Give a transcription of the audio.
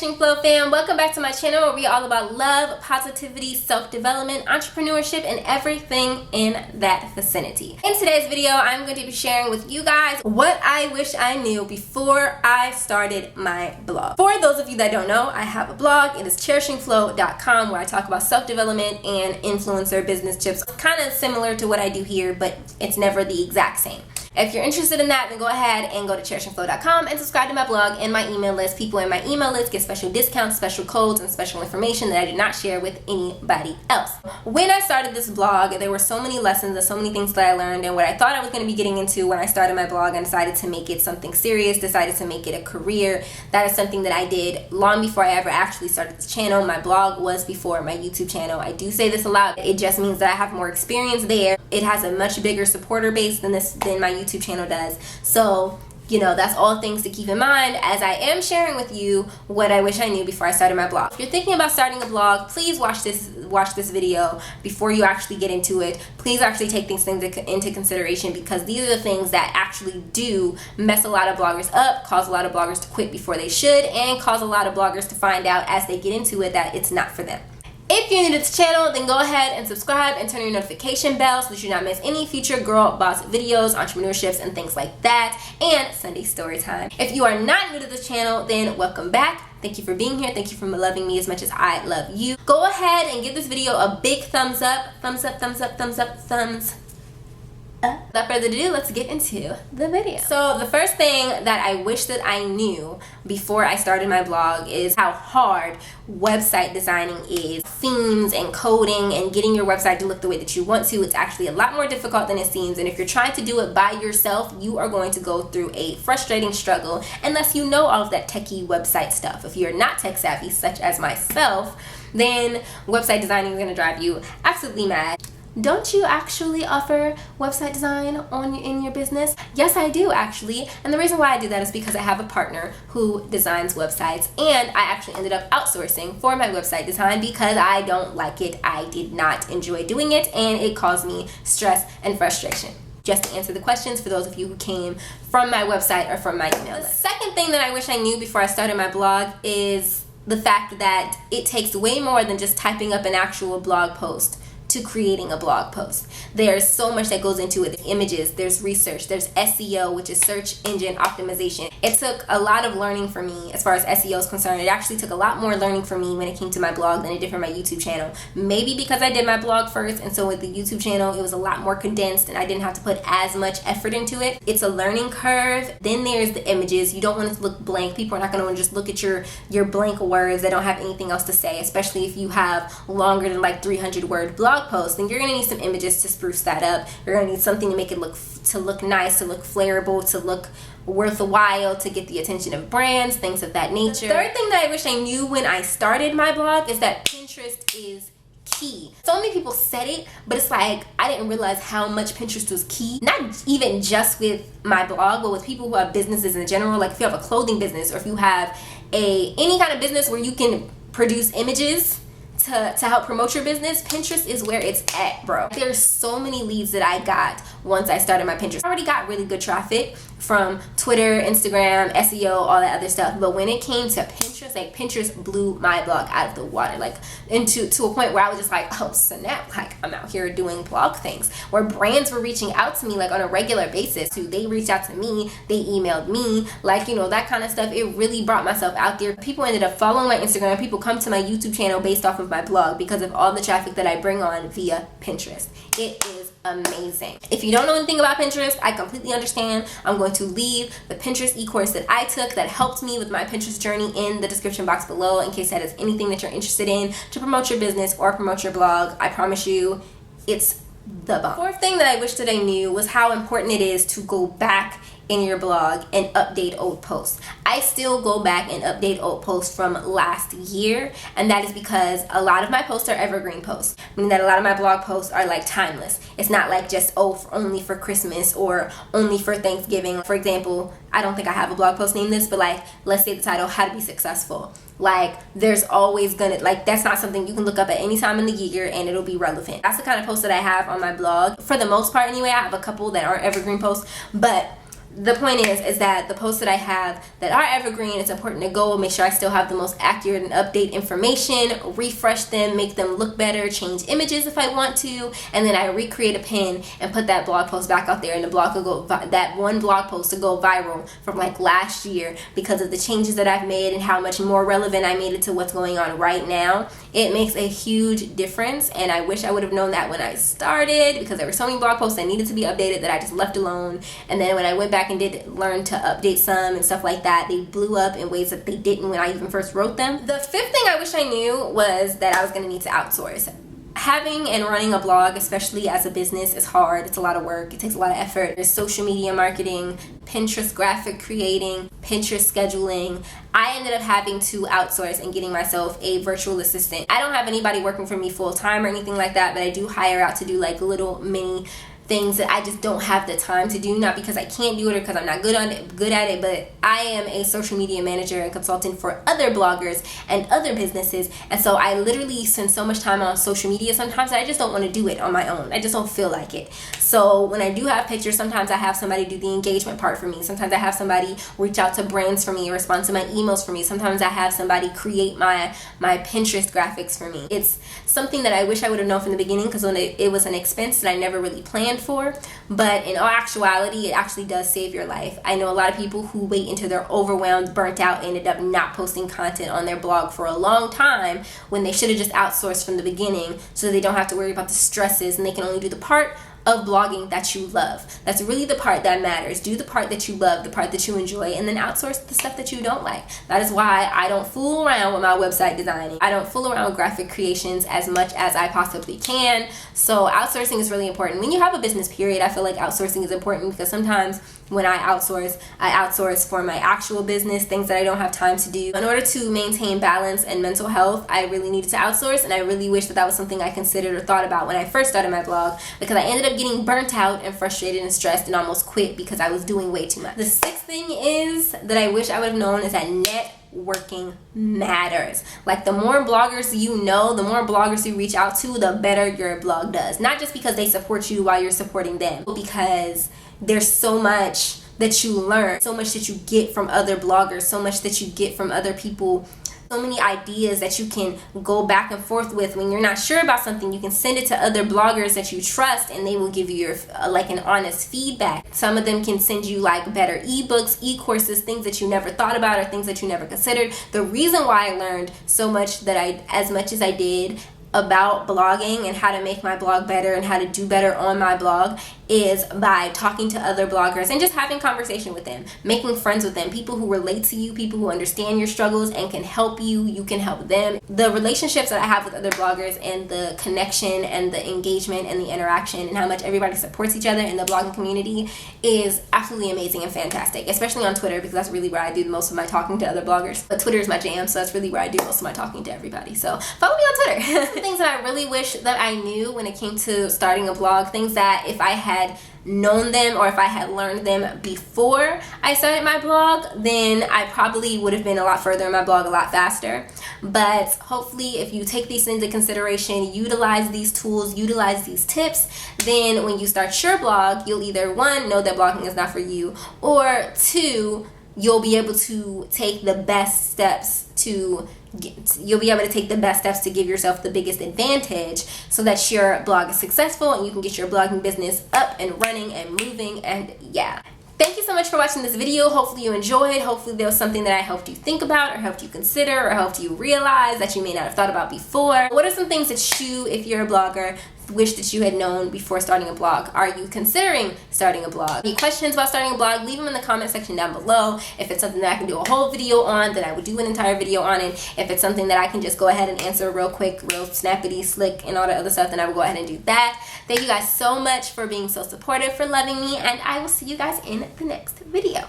Cherishing Flow fam, welcome back to my channel where we're all about love, positivity, self-development, entrepreneurship, and everything in that vicinity. In today's video, I'm going to be sharing with you guys what I wish I knew before I started my blog. For those of you that don't know, I have a blog. It is cherishingflow.com where I talk about self-development and influencer business tips. Kind of similar to what I do here, but it's never the exact same. If you're interested in that, then go ahead and go to cherishingflow.com and subscribe to my blog and my email list. People in my email list get special discounts, special codes, and special information that I do not share with anybody else. When I started this blog, there were so many lessons and so many things that I learned, and what I thought I was going to be getting into when I started my blog and decided to make it something serious, decided to make it a career. That is something that I did long before I ever actually started this channel. My blog was before my YouTube channel. I do say this a lot. It just means that I have more experience there. It has a much bigger supporter base than my YouTube channel does. So, you know, that's all things to keep in mind as I am sharing with you what I wish I knew before I started my blog. If you're thinking about starting a blog, please watch this video before you actually get into it. Please actually take these things into consideration, because these are the things that actually do mess a lot of bloggers up, cause a lot of bloggers to quit before they should, and cause a lot of bloggers to find out as they get into it that it's not for them. If you're new to this channel, then go ahead and subscribe and turn on your notification bell so that you do not miss any future girl boss videos, entrepreneurships, and things like that, and Sunday story time. If you are not new to this channel, then welcome back. Thank you for being here. Thank you for loving me as much as I love you. Go ahead and give this video a big thumbs up. Thumbs up, thumbs up, thumbs up, thumbs up. Without further ado, let's get into the video. So the first thing that I wish that I knew before I started my blog is how hard website designing is. Themes and coding and getting your website to look the way that you want to, it's actually a lot more difficult than it seems. And if you're trying to do it by yourself, you are going to go through a frustrating struggle unless you know all of that techie website stuff. If you're not tech savvy, such as myself, then website designing is going to drive you absolutely mad. Don't you actually offer website design in your business? Yes, I do actually. And the reason why I do that is because I have a partner who designs websites, and I actually ended up outsourcing for my website design because I don't like it. I did not enjoy doing it, and it caused me stress and frustration. Just to answer the questions for those of you who came from my website or from my email list. The second thing that I wish I knew before I started my blog is the fact that it takes way more than just typing up an actual blog post to creating a blog post. There's so much that goes into it. There's images, there's research, there's SEO, which is search engine optimization. It took a lot of learning for me as far as SEO is concerned. It actually took a lot more learning for me when it came to my blog than it did for my YouTube channel. Maybe because I did my blog first, and so with the YouTube channel it was a lot more condensed and I didn't have to put as much effort into it. It's a learning curve. Then there's the images. You don't want it to look blank. People are not going to want to just look at your blank words that don't have anything else to say, especially if you have longer than like 300 word blog post. Then you're going to need some images to spruce that up. You're going to need something to make it look nice, to look flareable, to look worthwhile, to get the attention of brands, things of that nature. The third thing that I wish I knew when I started my blog is that Pinterest is key. So many people said it, but it's like I didn't realize how much Pinterest was key. Not even just with my blog, but with people who have businesses in general. Like if you have a clothing business, or if you have any kind of business where you can produce images to help promote your business, Pinterest is where it's at, bro. There's so many leads that I got once I started my Pinterest. I already got really good traffic from Twitter, Instagram, SEO, all that other stuff. But when it came to Pinterest, like Pinterest blew my blog out of the water, like to a point where I was just like, oh snap, like I'm out here doing blog things, where brands were reaching out to me like on a regular basis. They reached out to me, they emailed me, like, you know, that kind of stuff. It really brought myself out there. People ended up following my Instagram. People come to my YouTube channel based off of my blog because of all the traffic that I bring on via Pinterest. It is amazing. If you don't know anything about Pinterest, I completely understand. I'm going to leave the Pinterest e-course that I took that helped me with my Pinterest journey in the description box below in case that is anything that you're interested in to promote your business or promote your blog. I promise you, it's the bomb. Fourth thing that I wish that I knew was how important it is to go back in your blog and update old posts. I still go back and update old posts from last year, and that is because a lot of my posts are evergreen posts, meaning that a lot of my blog posts are like timeless. It's not like just only for Christmas or only for Thanksgiving. For example, I don't think I have a blog post named this, but like let's say the title, How to Be Successful. Like there's always gonna, like that's not something you can look up at any time in the year and it'll be relevant. That's the kind of post that I have on my blog. For the most part anyway, I have a couple that are evergreen posts, but the point is that the posts that I have that are evergreen, it's important to go make sure I still have the most accurate and update information, refresh them, make them look better, change images if I want to, and then I recreate a pin and put that blog post back out there, and the blog will go, that one blog post to go viral from like last year because of the changes that I've made and how much more relevant I made it to what's going on right now. It makes a huge difference, and I wish I would have known that when I started, because there were so many blog posts that needed to be updated that I just left alone. And then when I went back and did learn to update some and stuff like that, they blew up in ways that they didn't when I even first wrote them. The fifth thing I wish I knew was that I was going to need to outsource. Having and running a blog, especially as a business, is hard. It's a lot of work. It takes a lot of effort. There's social media marketing, Pinterest graphic creating, Pinterest scheduling. I ended up having to outsource and getting myself a virtual assistant. I don't have anybody working for me full time or anything like that, but I do hire out to do like little mini things that I just don't have the time to do, not because I can't do it or because I'm not good at it, but I am a social media manager and consultant for other bloggers and other businesses, and so I literally spend so much time on social media sometimes that I just don't want to do it on my own. I just don't feel like it. So when I do have pictures, sometimes I have somebody do the engagement part for me. Sometimes I have somebody reach out to brands for me or respond to my emails for me. Sometimes I have somebody create my Pinterest graphics for me. It's something that I wish I would have known from the beginning, because when it was an expense that I never really planned for, but in all actuality, it actually does save your life. I know a lot of people who wait until they're overwhelmed, burnt out, ended up not posting content on their blog for a long time when they should have just outsourced from the beginning, so they don't have to worry about the stresses, and they can only do the part of blogging that you love. That's really the part that matters. Do the part that you love, the part that you enjoy, and then outsource the stuff that you don't like. That is why I don't fool around with my website designing. I don't fool around with graphic creations as much as I possibly can. So outsourcing is really important. When you have a business, period, I feel like outsourcing is important, because sometimes when I outsource for my actual business, things that I don't have time to do. In order to maintain balance and mental health, I really needed to outsource, and I really wish that was something I considered or thought about when I first started my blog, because I ended up getting burnt out and frustrated and stressed and almost quit because I was doing way too much. The sixth thing is that I wish I would have known is that networking matters. Like, the more bloggers you know, the more bloggers you reach out to, the better your blog does. Not just because they support you while you're supporting them, but because there's so much that you learn, so much that you get from other bloggers, so much that you get from other people, so many ideas that you can go back and forth with. When you're not sure about something, you can send it to other bloggers that you trust, and they will give you your like an honest feedback. Some of them can send you like better ebooks, e-courses, things that you never thought about or things that you never considered. The reason why I learned so much as much as I did about blogging and how to make my blog better and how to do better on my blog is by talking to other bloggers and just having conversation with them, making friends with them, people who relate to you, people who understand your struggles and can help you. You can help them. The relationships that I have with other bloggers and the connection and the engagement and the interaction and how much everybody supports each other in the blogging community is absolutely amazing and fantastic, especially on Twitter, because that's really where I do most of my talking to other bloggers. But Twitter is my jam, so that's really where I do most of my talking to everybody. So follow me on Twitter. Things that I really wish that I knew when it came to starting a blog, things that if I had known them or if I had learned them before I started my blog, then I probably would have been a lot further in my blog a lot faster. But hopefully, if you take these into consideration, utilize these tools, utilize these tips, then when you start your blog, you'll either, one, know that blogging is not for you, or two, you'll be able to take the best steps to give yourself the biggest advantage so that your blog is successful and you can get your blogging business up and running and moving. And yeah. Thank you so much for watching this video. Hopefully you enjoyed. Hopefully there was something that I helped you think about or helped you consider or helped you realize that you may not have thought about before. What are some things that you, if you're a blogger, wish that you had known before starting a blog? Are you considering starting a blog? Any questions about starting a blog, leave them in the comment section down below. If it's something that I can do a whole video on, then I would do an entire video on it. If it's something that I can just go ahead and answer real quick, real snappity, slick, and all that other stuff, then I will go ahead and do that. Thank you guys so much for being so supportive, for loving me, and I will see you guys in the next video.